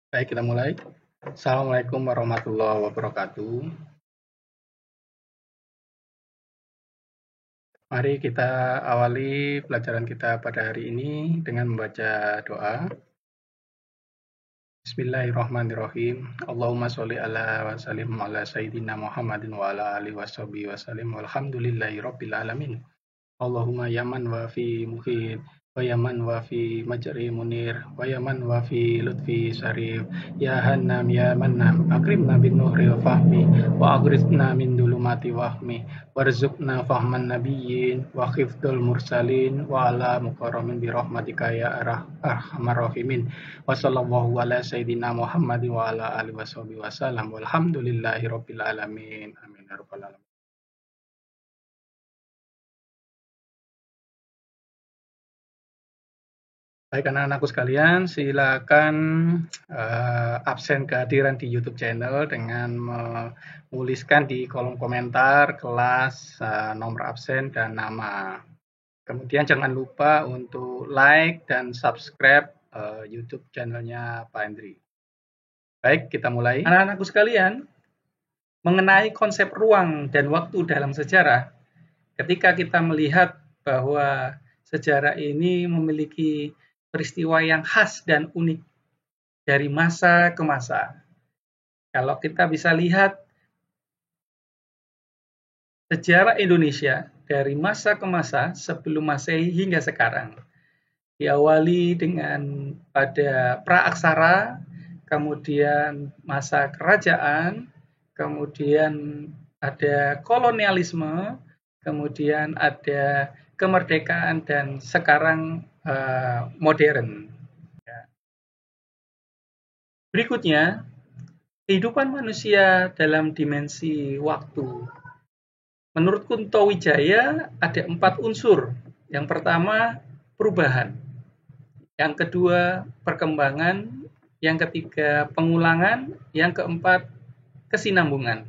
Baik, kita mulai. Assalamualaikum warahmatullahi wabarakatuh. Mari kita awali pelajaran kita pada hari ini dengan membaca doa. Bismillahirrahmanirrahim. Allahumma sholli ala wa sallim ala sayyidina Muhammadin wa ala alihi washabihi wasallim. Walhamdulillahi rabbil alamin. Allahumma yaman wa fi muhit wa yaman wa fi majri munir wa yaman wa fi lutfi sarif ya hannam ya mannam akrimna bin nuhri wa fahmi wa agrisna min dulumati wahmi warzuqna fahman nabiyyin wa khifdul mursalin wa ala mukarramin bi rahmatika ya arhamar rahimin wa sallallahu ala sayyidina Muhammadin wa ala alihi washabihi wasallam walhamdulillahi rabbil alamin amin ya rabbal alamin. Baik anak-anakku sekalian, silakan absen kehadiran di YouTube channel dengan menuliskan di kolom komentar kelas, nomor absen, dan nama. Kemudian jangan lupa untuk like dan subscribe YouTube channelnya Pak Hendri. Baik, kita mulai. Anak-anakku sekalian, mengenai konsep ruang dan waktu dalam sejarah, ketika kita melihat bahwa sejarah ini memiliki peristiwa yang khas dan unik dari masa ke masa. Kalau kita bisa lihat sejarah Indonesia dari masa ke masa sebelum Masehi hingga sekarang. Diawali dengan pada praaksara, kemudian masa kerajaan, kemudian ada kolonialisme, kemudian ada kemerdekaan, dan sekarang modern. Berikutnya, kehidupan manusia dalam dimensi waktu. Menurut Kunto Wijaya ada 4 unsur. Yang pertama, perubahan. Yang kedua, perkembangan. Yang ketiga, pengulangan. Yang keempat, kesinambungan.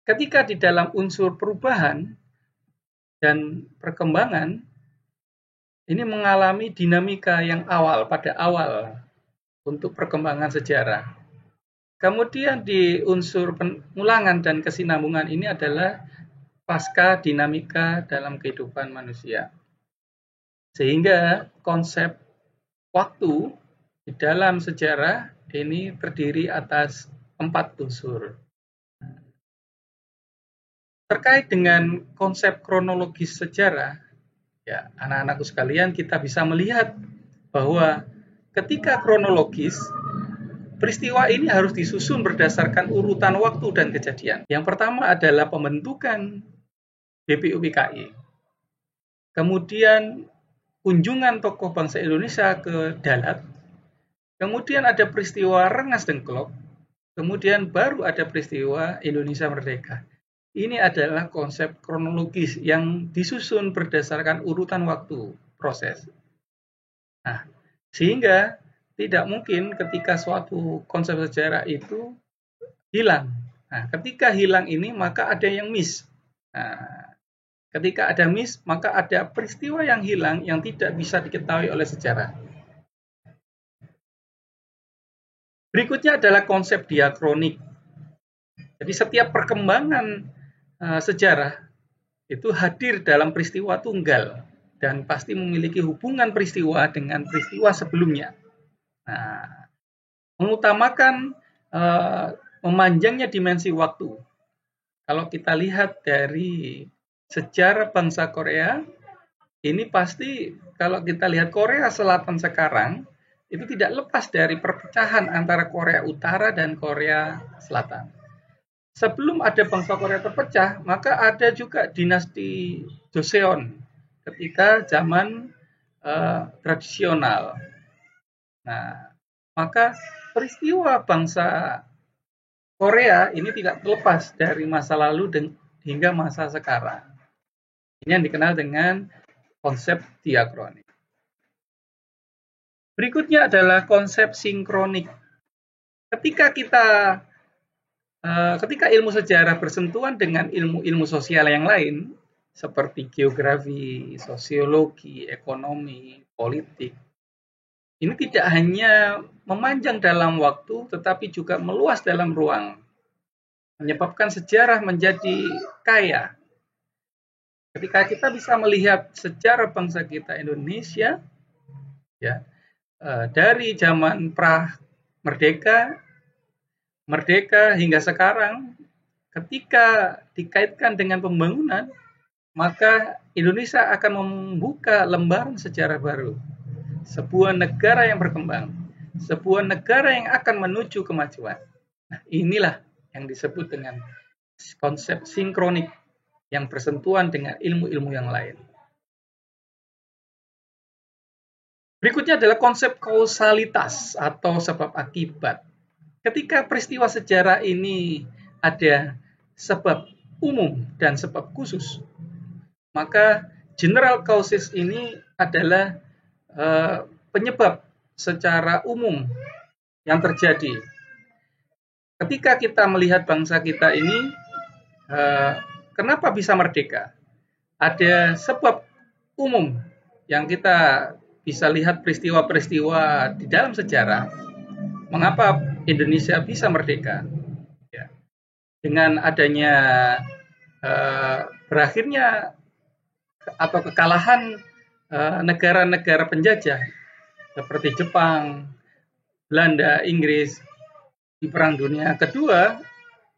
Ketika di dalam unsur perubahan dan perkembangan, ini mengalami dinamika yang pada awal untuk perkembangan sejarah. Kemudian di unsur pengulangan dan kesinambungan ini adalah pasca dinamika dalam kehidupan manusia. Sehingga konsep waktu di dalam sejarah ini terdiri atas 4 unsur. Terkait dengan konsep kronologis sejarah, ya, anak-anakku sekalian, kita bisa melihat bahwa ketika kronologis, peristiwa ini harus disusun berdasarkan urutan waktu dan kejadian. Yang pertama adalah pembentukan BPUPKI. Kemudian kunjungan tokoh bangsa Indonesia ke Dalat. Kemudian ada peristiwa Rengas Dengklok. Kemudian baru ada peristiwa Indonesia Merdeka. Ini adalah konsep kronologis yang disusun berdasarkan urutan waktu proses. Nah, sehingga tidak mungkin ketika suatu konsep sejarah itu hilang. Nah, ketika hilang ini maka ada yang miss. Nah, ketika ada miss maka ada peristiwa yang hilang yang tidak bisa diketahui oleh sejarah. Berikutnya adalah konsep diakronik. Jadi setiap perkembangan sejarah itu hadir dalam peristiwa tunggal dan pasti memiliki hubungan peristiwa dengan peristiwa sebelumnya. Nah, mengutamakan memanjangnya dimensi waktu. Kalau kita lihat dari sejarah bangsa Korea, ini pasti kalau kita lihat Korea Selatan sekarang, itu tidak lepas dari perpecahan antara Korea Utara dan Korea Selatan. Sebelum ada bangsa Korea terpecah, maka ada juga dinasti Joseon ketika zaman tradisional. Nah, maka peristiwa bangsa Korea ini tidak terlepas dari masa lalu hingga masa sekarang. Ini yang dikenal dengan konsep diakronik. Berikutnya adalah konsep sinkronik. Ketika ilmu sejarah bersentuhan dengan ilmu-ilmu sosial yang lain, seperti geografi, sosiologi, ekonomi, politik, ini tidak hanya memanjang dalam waktu, tetapi juga meluas dalam ruang, menyebabkan sejarah menjadi kaya. Ketika kita bisa melihat sejarah bangsa kita Indonesia, ya, dari zaman pra merdeka, merdeka hingga sekarang, ketika dikaitkan dengan pembangunan, maka Indonesia akan membuka lembaran sejarah baru. Sebuah negara yang berkembang, sebuah negara yang akan menuju kemajuan. Nah, inilah yang disebut dengan konsep sinkronik yang bersentuhan dengan ilmu-ilmu yang lain. Berikutnya adalah konsep kausalitas atau sebab akibat. Ketika peristiwa sejarah ini ada sebab umum dan sebab khusus, maka general causes ini adalah penyebab secara umum yang terjadi. Ketika kita melihat bangsa kita ini, kenapa bisa merdeka? Ada sebab umum yang kita bisa lihat peristiwa-peristiwa di dalam sejarah. Mengapa Indonesia bisa merdeka? Ya. Dengan adanya berakhirnya atau kekalahan negara-negara penjajah seperti Jepang, Belanda, Inggris di Perang Dunia Kedua,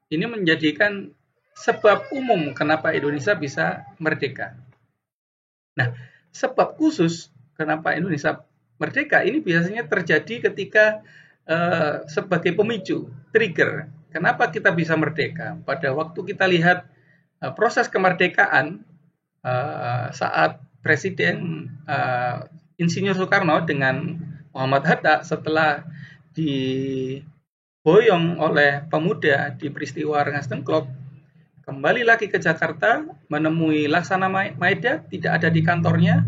ini menjadikan sebab umum kenapa Indonesia bisa merdeka. Nah, sebab khusus kenapa Indonesia merdeka ini biasanya terjadi ketika sebagai pemicu, trigger. Kenapa kita bisa merdeka? Pada waktu kita lihat proses kemerdekaan saat Presiden Insinyur Soekarno dengan Muhammad Hatta setelah diboyong oleh pemuda di peristiwa Rengas Dengklok, kembali lagi ke Jakarta, menemui Laksana Maeda, tidak ada di kantornya,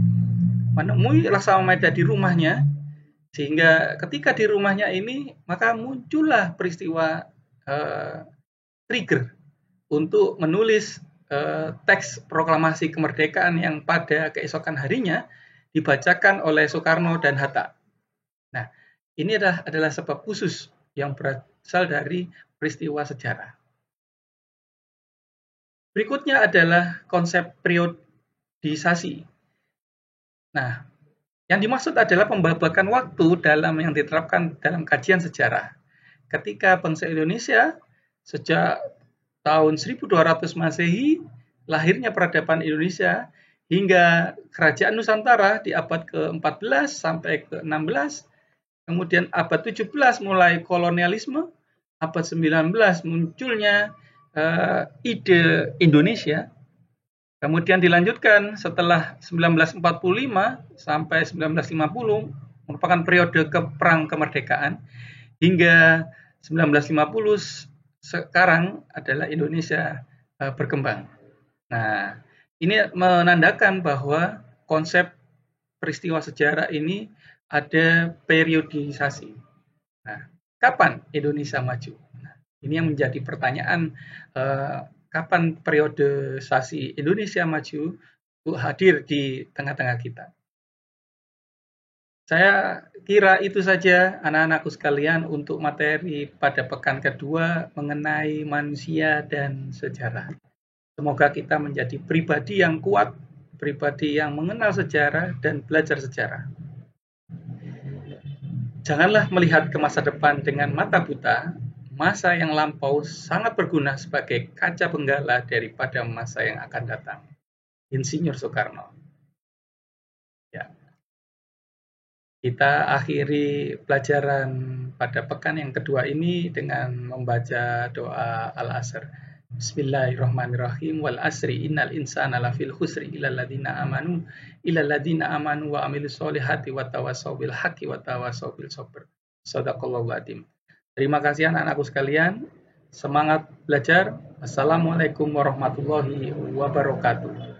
menemui Laksana Maeda di rumahnya, sehingga ketika di rumahnya ini, maka muncullah peristiwa trigger untuk menulis teks proklamasi kemerdekaan yang pada keesokan harinya dibacakan oleh Soekarno dan Hatta. Nah, ini adalah sebab khusus yang berasal dari peristiwa sejarah. Berikutnya adalah konsep periodisasi. Nah, yang dimaksud adalah pembabakan waktu dalam yang diterapkan dalam kajian sejarah. Ketika bangsa Indonesia sejak tahun 1200 Masehi, lahirnya peradaban Indonesia, hingga kerajaan Nusantara di abad ke-14 sampai ke-16, kemudian abad 17 mulai kolonialisme, abad 19 munculnya ide Indonesia, kemudian dilanjutkan setelah 1945 sampai 1950 merupakan periode perang kemerdekaan, hingga 1950 sekarang adalah Indonesia berkembang. Nah, ini menandakan bahwa konsep peristiwa sejarah ini ada periodisasi. Nah, kapan Indonesia maju? Nah, ini yang menjadi pertanyaan, kapan periodisasi Indonesia maju hadir di tengah-tengah kita. Saya kira itu saja anak-anakku sekalian untuk materi pada pekan kedua mengenai manusia dan sejarah. Semoga kita menjadi pribadi yang kuat, pribadi yang mengenal sejarah dan belajar sejarah. Janganlah melihat ke masa depan dengan mata buta. Masa yang lampau sangat berguna sebagai kaca penggala daripada masa yang akan datang. Insinyur Soekarno. Ya. Kita akhiri pelajaran pada pekan yang kedua ini dengan membaca doa Al-Asr. Bismillahirrahmanirrahim. Wal asri innal insana lafil khusri illal ladzina amanu wa amilus solihati wa tawassaw bil haqqi wa tawassaw bil sabr. Shadaqallahu adzim. Terima kasih anak-anakku sekalian. Semangat belajar. Assalamualaikum warahmatullahi wabarakatuh.